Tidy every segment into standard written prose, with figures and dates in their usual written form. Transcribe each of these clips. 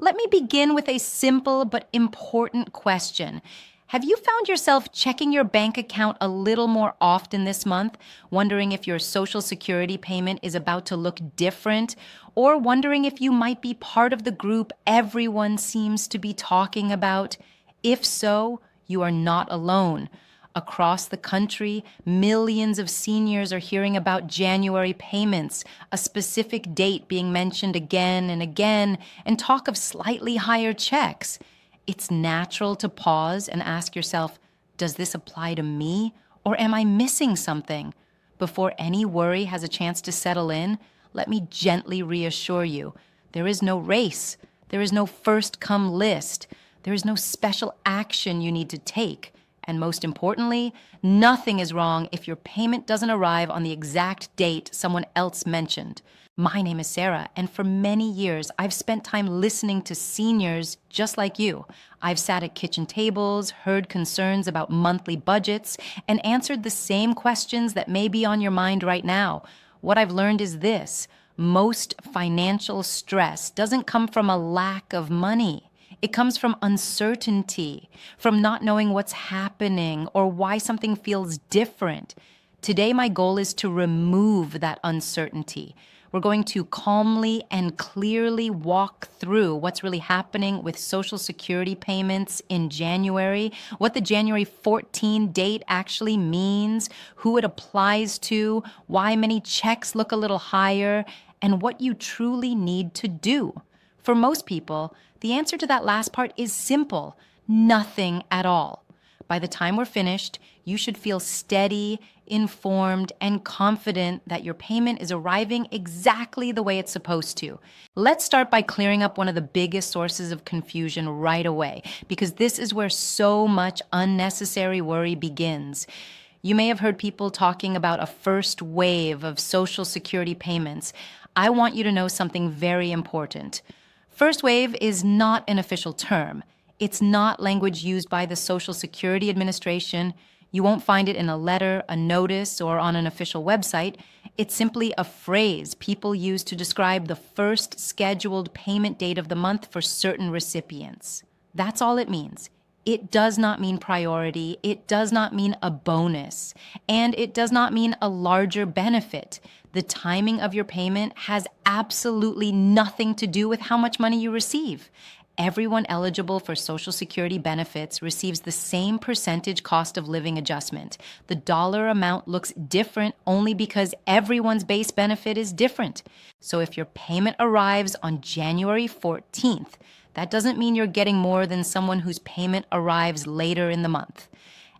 Let me begin with a simple but important question. Have you found yourself checking your bank account a little more often this month, wondering if your Social Security payment is about to look different, or wondering if you might be part of the group everyone seems to be talking about? If so, you are not alone. Across the country, millions of seniors are hearing about January payments, a specific date being mentioned again and again, and talk of slightly higher checks. It's natural to pause and ask yourself, does this apply to me, or am I missing something? Before any worry has a chance to settle in, let me gently reassure you. There is no race. There is no first-come list. There is no special action you need to take. And most importantly, nothing is wrong if your payment doesn't arrive on the exact date someone else mentioned. My name is Sarah, and for many years, I've spent time listening to seniors just like you. I've sat at kitchen tables, heard concerns about monthly budgets, and answered the same questions that may be on your mind right now. What I've learned is this: most financial stress doesn't come from a lack of money. It comes from uncertainty, from not knowing what's happening or why something feels different. Today, my goal is to remove that uncertainty. We're going to calmly and clearly walk through what's really happening with Social Security payments in January, what the January 14 date actually means, who it applies to, why many checks look a little higher, and what you truly need to do. For most people, the answer to that last part is simple: nothing at all. By the time we're finished, you should feel steady, informed, and confident that your payment is arriving exactly the way it's supposed to. Let's start by clearing up one of the biggest sources of confusion right away, because this is where so much unnecessary worry begins. You may have heard people talking about a first wave of Social Security payments. I want you to know something very important. First wave is not an official term. It's not language used by the Social Security Administration. You won't find it in a letter, a notice, or on an official website. It's simply a phrase people use to describe the first scheduled payment date of the month for certain recipients. That's all it means. It does not mean priority. It does not mean a bonus. And it does not mean a larger benefit. The timing of your payment has absolutely nothing to do with how much money you receive. Everyone eligible for Social Security benefits receives the same percentage cost of living adjustment. The dollar amount looks different only because everyone's base benefit is different. So if your payment arrives on January 14th, that doesn't mean you're getting more than someone whose payment arrives later in the month.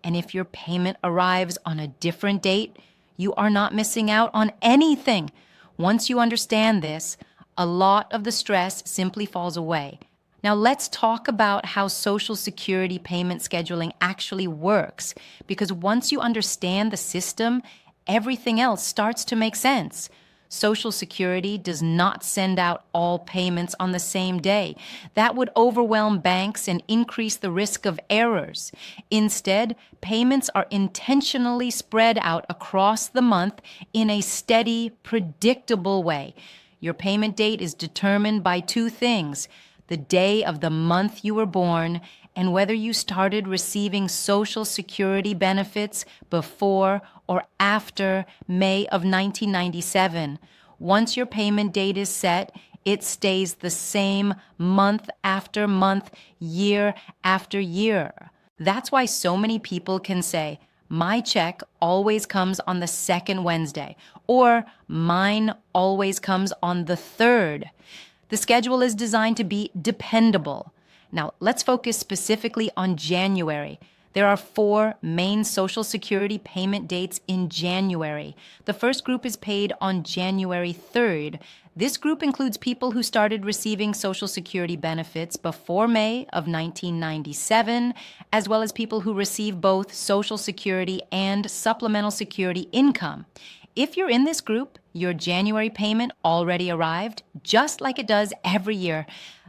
And if your payment arrives on a different date, you are not missing out on anything. Once you understand this, a lot of the stress simply falls away. Now let's talk about how Social Security payment scheduling actually works, because once you understand the system, everything else starts to make sense. Social Security does not send out all payments on the same day. That would overwhelm banks and increase the risk of errors. Instead, payments are intentionally spread out across the month in a steady, predictable way. Your payment date is determined by two things: the day of the month you were born, and whether you started receiving Social Security benefits before or after May of 1997. Once your payment date is set, it stays the same month after month, year after year. That's why so many people can say, "My check always comes on the second Wednesday," or "Mine always comes on the third." The schedule is designed to be dependable. Now, let's focus specifically on January. There are 4 main Social Security payment dates in January. The first group is paid on January 3rd. This group includes people who started receiving Social Security benefits before May of 1997, as well as people who receive both Social Security and Supplemental Security income. If you're in this group, your January payment already arrived, just like it does every year.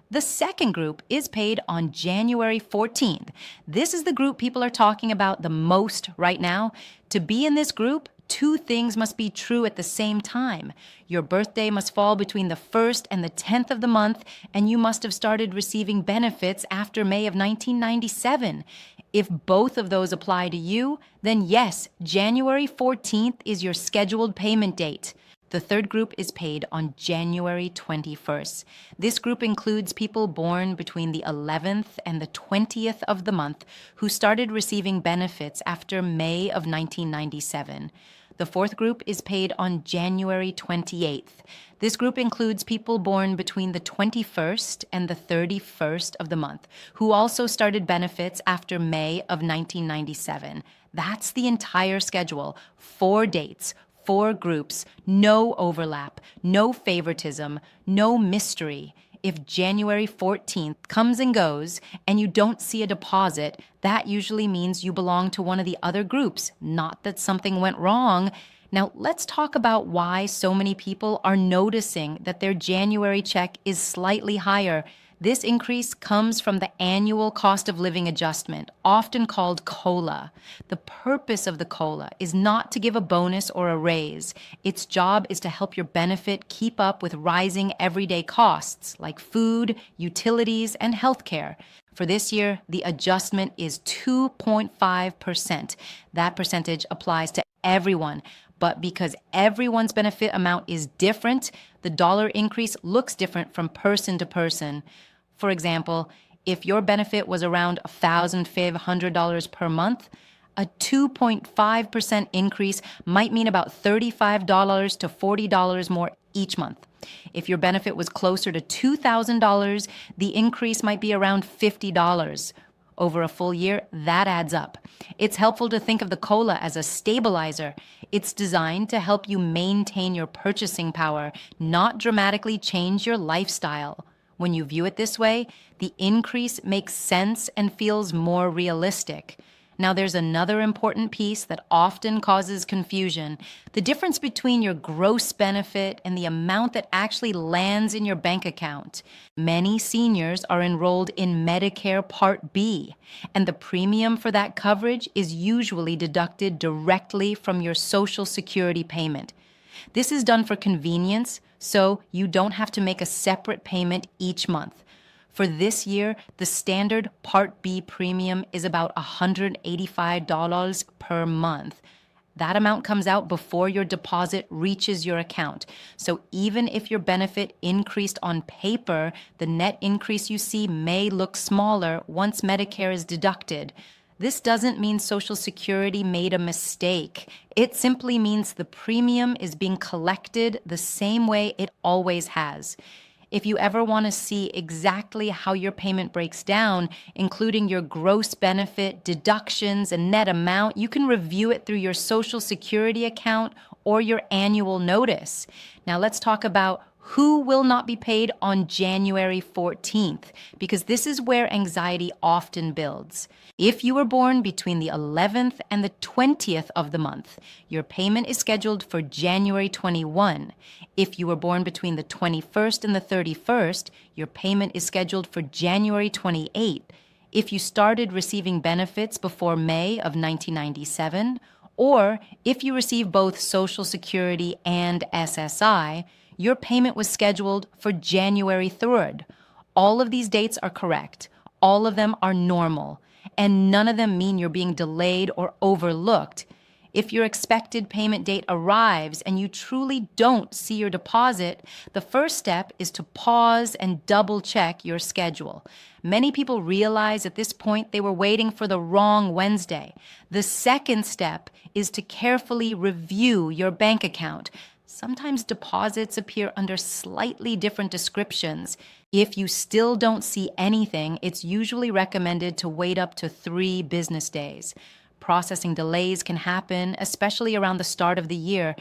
The second group is paid on January 14th. This is the group people are talking about the most right now. To be in this group, Two things must be true at the same time. Your birthday must fall between the 1st and the 10th of the month, and you must have started receiving benefits after May of 1997. If both of those apply to you, then yes, January 14th is your scheduled payment date. The third group is paid on January 21st. This group includes people born between the 11th and the 20th of the month who started receiving benefits after May of 1997. The fourth group is paid on January 28th. This group includes people born between the 21st and the 31st of the month who also started benefits after May of 1997. That's the entire schedule. 4 dates. 4 groups, no overlap, no favoritism, no mystery. If January 14th comes and goes and you don't see a deposit, that usually means you belong to one of the other groups, not that something went wrong. Now, let's talk about why so many people are noticing that their January check is slightly higher. This increase comes from the annual cost of living adjustment, often called COLA. The purpose of the COLA is not to give a bonus or a raise. Its job is to help your benefit keep up with rising everyday costs like food, utilities, and healthcare. For this year, the adjustment is 2.5%. That percentage applies to everyone. But because everyone's benefit amount is different, the dollar increase looks different from person to person. For example, if your benefit was around $1,500 per month, a 2.5% increase might mean about $35 to $40 more each month. If your benefit was closer to $2,000, the increase might be around $50. Over a full year, that adds up. It's helpful to think of the COLA as a stabilizer. It's designed to help you maintain your purchasing power, not dramatically change your lifestyle. When you view it this way, the increase makes sense and feels more realistic. Now, there's another important piece that often causes confusion: the difference between your gross benefit and the amount that actually lands in your bank account. Many seniors are enrolled in Medicare Part B, and the premium for that coverage is usually deducted directly from your Social Security payment. This is done for convenience, so you don't have to make a separate payment each month. For this year, the standard Part B premium is about $185 per month. That amount comes out before your deposit reaches your account. So even if your benefit increased on paper, the net increase you see may look smaller once Medicare is deducted. This doesn't mean Social Security made a mistake. It simply means the premium is being collected the same way it always has. If you ever want to see exactly how your payment breaks down, including your gross benefit, deductions, and net amount, you can review it through your Social Security account or your annual notice. Now let's talk about who will not be paid on January 14th, because this is where anxiety often builds. If you were born between the 11th and the 20th of the month, your payment is scheduled for January 21. If you were born between the 21st and the 31st, your payment is scheduled for January 28. If you started receiving benefits before May of 1997, or if you receive both Social Security and SSI, your payment was scheduled for January 3rd. All of these dates are correct. All of them are normal. And none of them mean you're being delayed or overlooked. If your expected payment date arrives and you truly don't see your deposit, the first step is to pause and double-check your schedule. Many people realize at this point they were waiting for the wrong Wednesday. The second step is to carefully review your bank account. Sometimes deposits appear under slightly different descriptions. If you still don't see anything, it's usually recommended to wait up to 3 business days. Processing delays can happen, especially around the start of the year.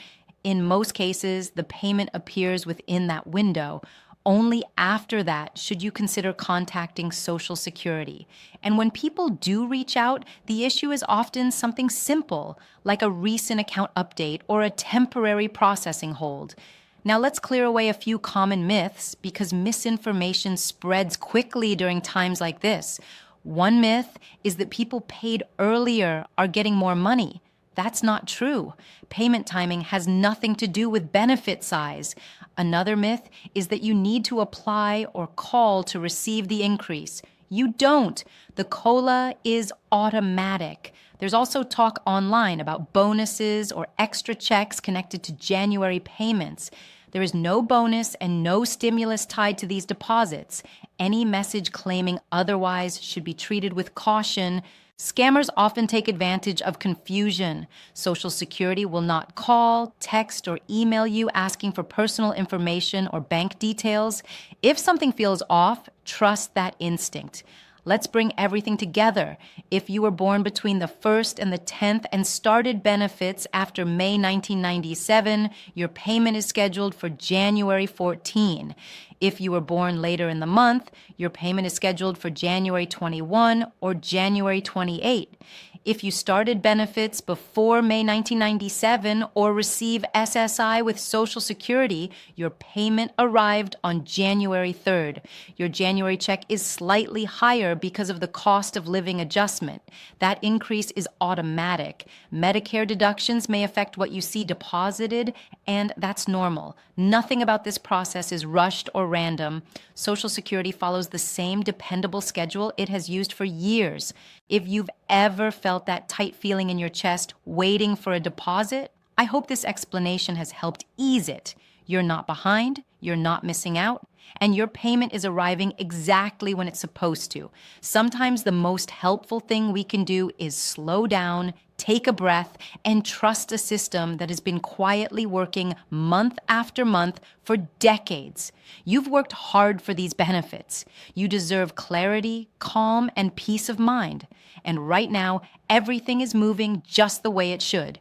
In most cases, the payment appears within that window. Only after that should you consider contacting Social Security. And when people do reach out, the issue is often something simple, like a recent account update or a temporary processing hold. Now let's clear away a few common myths, because misinformation spreads quickly during times like this. One myth is that people paid earlier are getting more money. That's not true. Payment timing has nothing to do with benefit size. Another myth is that you need to apply or call to receive the increase. You don't. The COLA is automatic. There's also talk online about bonuses or extra checks connected to January payments. There is no bonus and no stimulus tied to these deposits. Any message claiming otherwise should be treated with caution. Scammers often take advantage of confusion. Social Security will not call, text, or email you asking for personal information or bank details. If something feels off, trust that instinct. Let's bring everything together. If you were born between the 1st and the 10th and started benefits after May 1997, your payment is scheduled for January 14. If you were born later in the month, your payment is scheduled for January 21 or January 28. If you started benefits before May 1997 or receive SSI with Social Security, your payment arrived on January 3rd. Your January check is slightly higher because of the cost of living adjustment. That increase is automatic. Medicare deductions may affect what you see deposited, and that's normal. Nothing about this process is rushed or random. Social Security follows the same dependable schedule it has used for years. If you've ever felt that tight feeling in your chest waiting for a deposit, I hope this explanation has helped ease it. You're not behind, you're not missing out, and your payment is arriving exactly when it's supposed to. Sometimes the most helpful thing we can do is slow down, take a breath, and trust a system that has been quietly working month after month for decades. You've worked hard for these benefits. You deserve clarity, calm, and peace of mind. And right now, everything is moving just the way it should.